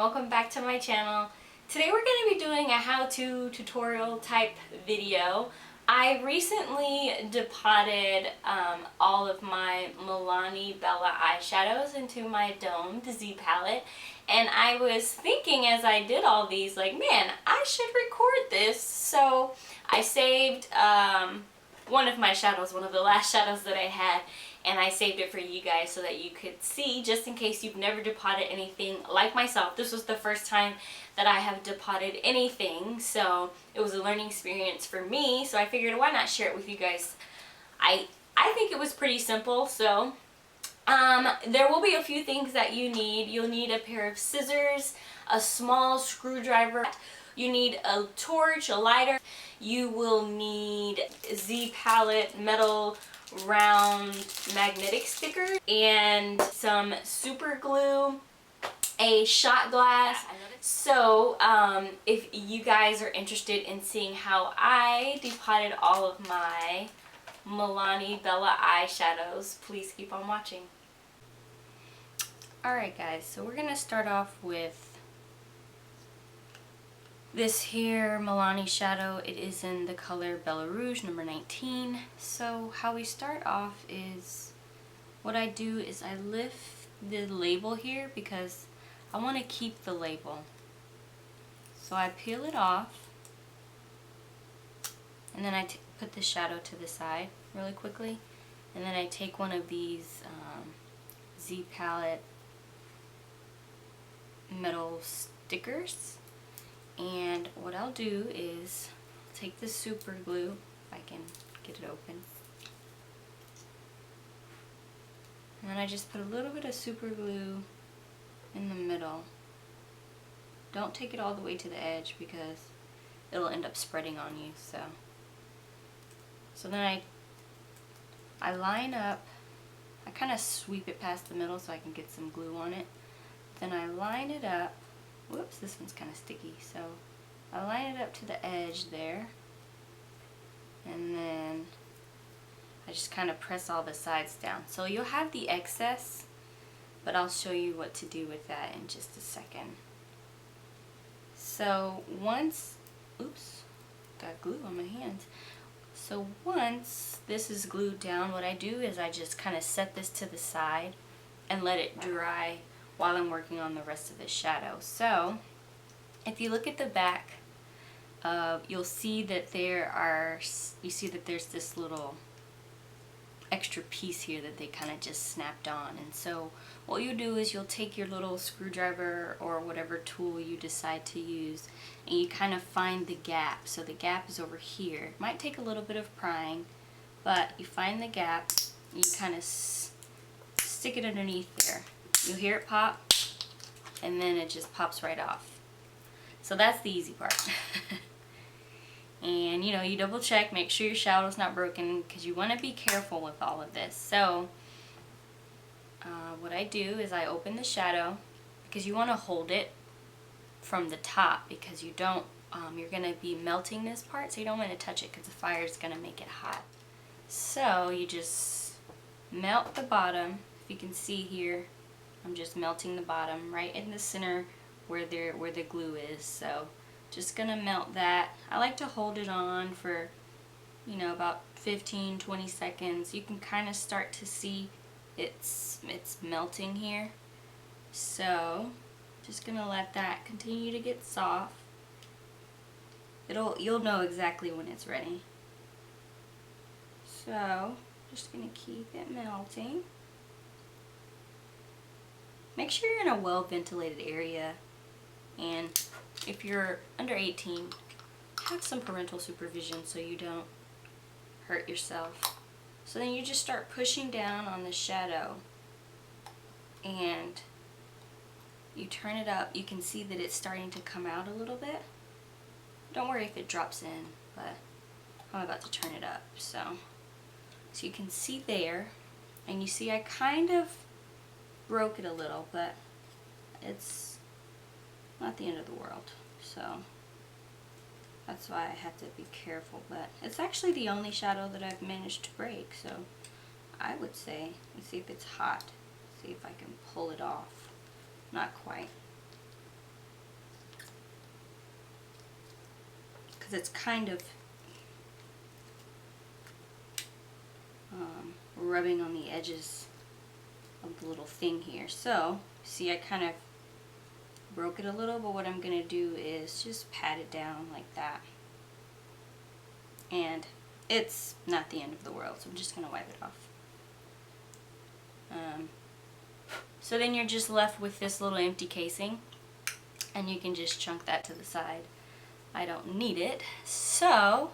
welcome back to my channel. Today we're going to be doing a how-to tutorial type video. I recently depotted all of my Milani Bella eyeshadows into my domed Z palette, and I was thinking as I did all these, like, man, I should record this. So I saved one of my shadows, one of the last shadows that I had, and I saved it for you guys so that you could see, just in case you've never depotted anything like myself. This was the first time that I have depotted anything, so it was a learning experience for me, so I figured why not share it with you guys. I think it was pretty simple. So there will be a few things that you need. You'll need a pair of scissors, a small screwdriver, you need a torch, a lighter, you will need Z palette metal round magnetic sticker, and some super glue, a shot glass. So if you guys are interested in seeing how I depotted all of my Milani Bella eyeshadows, please keep on watching. Alright guys, so we're gonna start off with this here Milani shadow. It is in the color Bella Rouge number 19. So how we start off is, what I do is I lift the label here because I want to keep the label. So I peel it off, and then I put the shadow to the side really quickly, and then I take one of these Z palette metal stickers, and what I'll do is take the super glue, if I can get it open, and then I just put a little bit of super glue in the middle. Don't take it all the way to the edge because it'll end up spreading on you. So then I line up, I kind of sweep it past the middle so I can get some glue on it. Then I line it up. Whoops, this one's kind of sticky. So I line it up to the edge there, and then I just kind of press all the sides down. So you'll have the excess, but I'll show you what to do with that in just a second. So once, oops, got glue on my hands. So once this is glued down, what I do is I just kind of set this to the side and let it dry while I'm working on the rest of the shadow. So if you look at the back, you'll see that there's this little extra piece here that they kind of just snapped on. And so what you do is you'll take your little screwdriver or whatever tool you decide to use, and you kind of find the gap. So the gap is over here. It might take a little bit of prying, but you find the gap, and you kind of stick it underneath there. You'll hear it pop, and then it just pops right off. So that's the easy part. And you know, you double check, make sure your shadow's not broken, because you want to be careful with all of this. So what I do is I open the shadow, because you want to hold it from the top, because you don't, you're going to be melting this part, so you don't want to touch it because the fire is going to make it hot. So you just melt the bottom. If you can see here, I'm just melting the bottom right in the center where the glue is. So just gonna melt that. I like to hold it on for, you know, about 15-20 seconds. You can kind of start to see it's melting here. So just gonna let that continue to get soft. You'll know exactly when it's ready. So just gonna keep it melting. Make sure you're in a well ventilated area, and if you're under 18, have some parental supervision so you don't hurt yourself. So then you just start pushing down on the shadow, and you turn it up. You can see that it's starting to come out a little bit. Don't worry if it drops in, but I'm about to turn it up. So you can see there, and you see I kind of broke it a little, but it's not the end of the world. So that's why I have to be careful. But it's actually the only shadow that I've managed to break. So I would say, let's see if it's hot. See if I can pull it off. Not quite. because it's kind of rubbing on the edges of the little thing here. So, see, I kind of broke it a little, but what I'm going to do is just pat it down like that. And it's not the end of the world, so I'm just going to wipe it off. So then you're just left with this little empty casing, and you can just chunk that to the side. I don't need it. So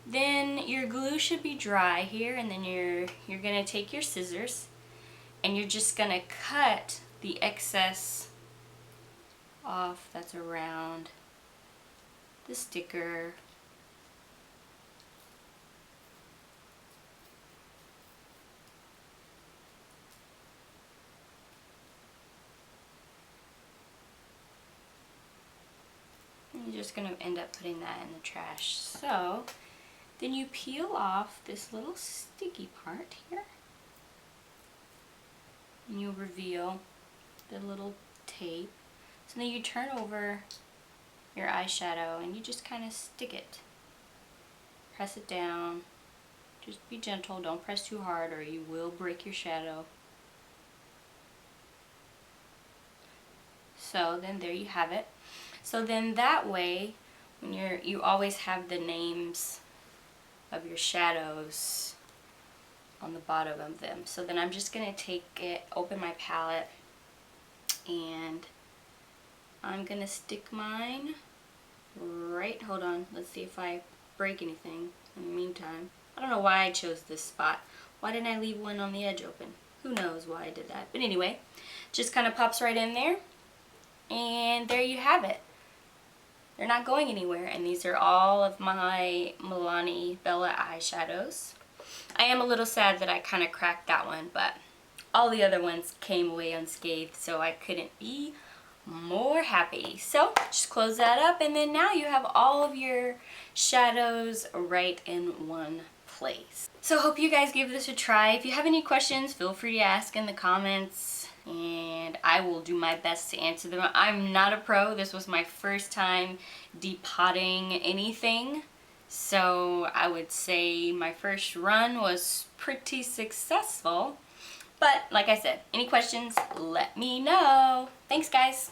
then your glue should be dry here, and then you're going to take your scissors and you're just going to cut the excess off that's around the sticker. You're just going to end up putting that in the trash. So then you peel off this little sticky part here, and you'll reveal the little tape. So then you turn over your eyeshadow and you just kind of stick it. Press it down. Just be gentle, don't press too hard or you will break your shadow. So then there you have it. So then that way, when you always have the names of your shadows on the bottom of them. So then I'm just gonna take it, open my palette, and I'm gonna stick mine right, hold on, let's see if I break anything in the meantime. I don't know why I chose this spot. Why didn't I leave one on the edge open? Who knows why I did that. But anyway, just kind of pops right in there. And there you have it. They're not going anywhere, and these are all of my Milani Bella eyeshadows. I am a little sad that I kind of cracked that one, but all the other ones came away unscathed, so I couldn't be more happy. So just close that up, and then now you have all of your shadows right in one place. So hope you guys give this a try. If you have any questions, feel free to ask in the comments, and I will do my best to answer them. I'm not a pro. This was my first time depotting anything, so I would say my first run was pretty successful. But like I said, any questions, let me know. Thanks, guys.